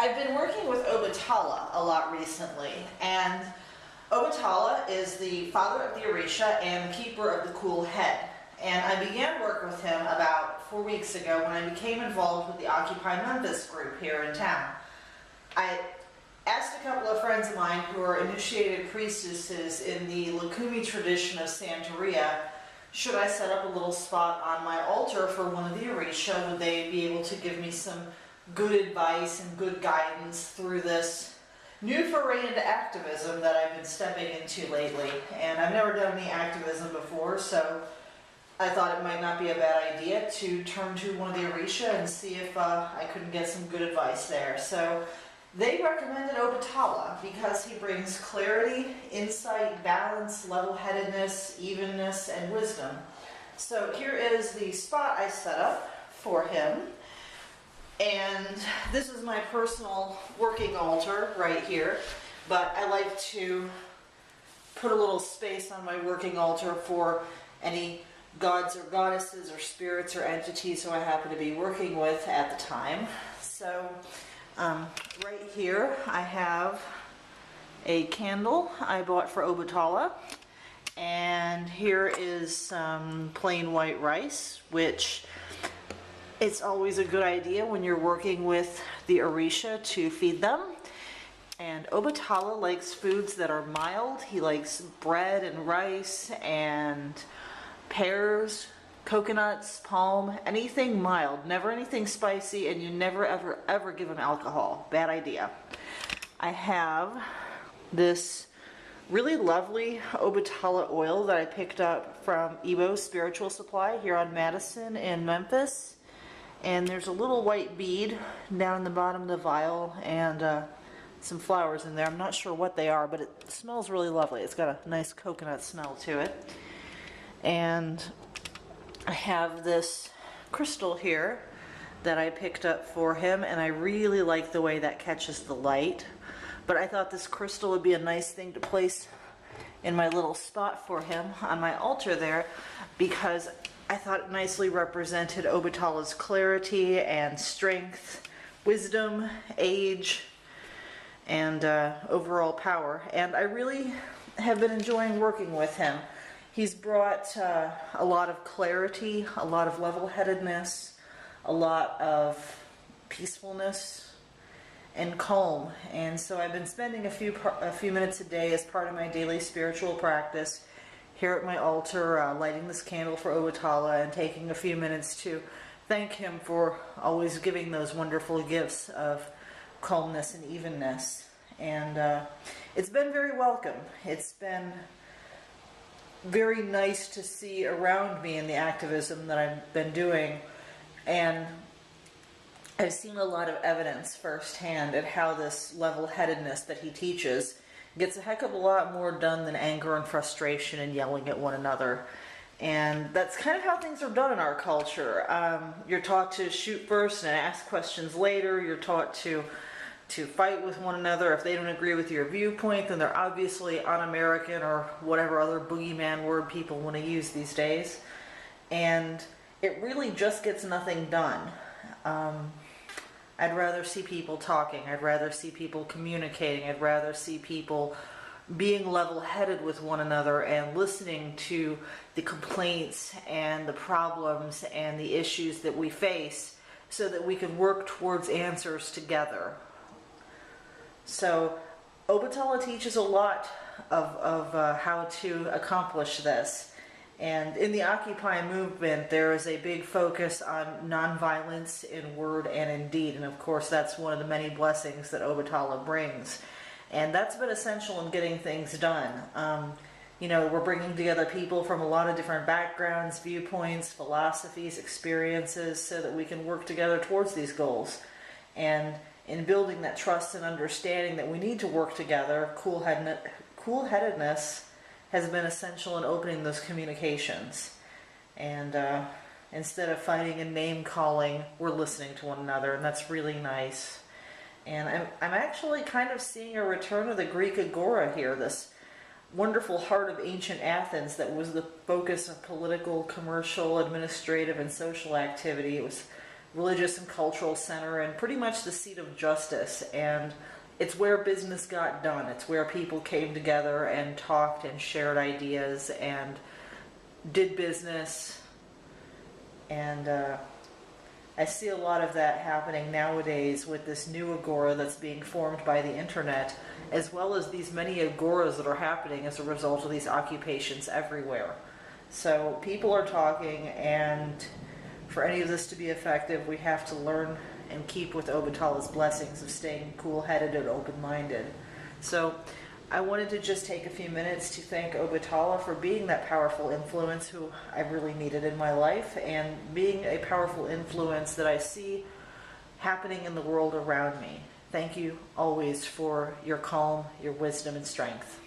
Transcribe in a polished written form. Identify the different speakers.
Speaker 1: I've been working with Obatala a lot recently, and Obatala is the father of the Orisha and keeper of the cool head. And I began work with him about 4 weeks ago when I became involved with the Occupy Memphis group here in town. I asked a couple of friends of mine who are initiated priestesses in the Lukumi tradition of Santeria, should I set up a little spot on my altar for one of the Orisha? Would they be able to give me some good advice and good guidance through this new foray into activism that I've been stepping into lately? And I've never done any activism before, so I thought it might not be a bad idea to turn to one of the Orisha and see if I couldn't get some good advice there. So they recommended Obatala because he brings clarity, insight, balance, level-headedness, evenness, and wisdom. So here is the spot I set up for him. And this is my personal working altar right here, but I like to put a little space on my working altar for any gods or goddesses or spirits or entities who I happen to be working with at the time. So right here I have a candle I bought for Obatala, and here is some plain white rice, which it's always a good idea when you're working with the Orisha to feed them. And Obatala likes foods that are mild. He likes bread and rice and pears, coconuts, palm, anything mild, never anything spicy, and you never ever give him alcohol. Bad idea. I have this really lovely Obatala oil that I picked up from Ebo's Spiritual Supply here on Madison in Memphis. And there's a little white bead down in the bottom of the vial and some flowers in there. I'm not sure what they are, but it smells really lovely. It's got a nice coconut smell to it. And I have this crystal here that I picked up for him, and I really like the way that catches the light. But I thought this crystal would be a nice thing to place in my little spot for him on my altar there, because I thought it nicely represented Obatala's clarity and strength, wisdom, age, and overall power. And I really have been enjoying working with him. He's brought a lot of clarity, a lot of level-headedness, a lot of peacefulness and calm. And so I've been spending a few minutes a day as part of my daily spiritual practice here at my altar, lighting this candle for Obatala and taking a few minutes to thank him for always giving those wonderful gifts of calmness and evenness. And it's been very welcome. It's been very nice to see around me in the activism that I've been doing, and I've seen a lot of evidence firsthand at how this level-headedness that he teaches gets a heck of a lot more done than anger and frustration and yelling at one another. And that's kind of how things are done in our culture. You're taught to shoot first and ask questions later. You're taught to fight with one another. If they don't agree with your viewpoint, then they're obviously un-American or whatever other boogeyman word people want to use these days. And it really just gets nothing done. I'd rather see people talking. I'd rather see people communicating. I'd rather see people being level-headed with one another and listening to the complaints and the problems and the issues that we face so that we can work towards answers together. So Obatala teaches a lot of how to accomplish this. And in the Occupy movement, there is a big focus on nonviolence in word and in deed. And of course, that's one of the many blessings that Obatala brings. And that's been essential in getting things done. You know, we're bringing together people from a lot of different backgrounds, viewpoints, philosophies, experiences, so that we can work together towards these goals. And in building that trust and understanding that we need to work together, cool-headedness has been essential in opening those communications. And instead of fighting and name-calling, we're listening to one another, and that's really nice. And I'm actually kind of seeing a return of the Greek agora here, this wonderful heart of ancient Athens that was the focus of political, commercial, administrative, and social activity. It was religious and cultural center and pretty much the seat of justice. And it's where business got done. It's where people came together and talked and shared ideas and did business. And I see a lot of that happening nowadays with this new agora that's being formed by the internet, as well as these many agoras that are happening as a result of these occupations everywhere. So people are talking, and for any of this to be effective, we have to learn and keep with Obatala's blessings of staying cool-headed and open-minded. So I wanted to just take a few minutes to thank Obatala for being that powerful influence who I really needed in my life, and being a powerful influence that I see happening in the world around me. Thank you always for your calm, your wisdom, and strength.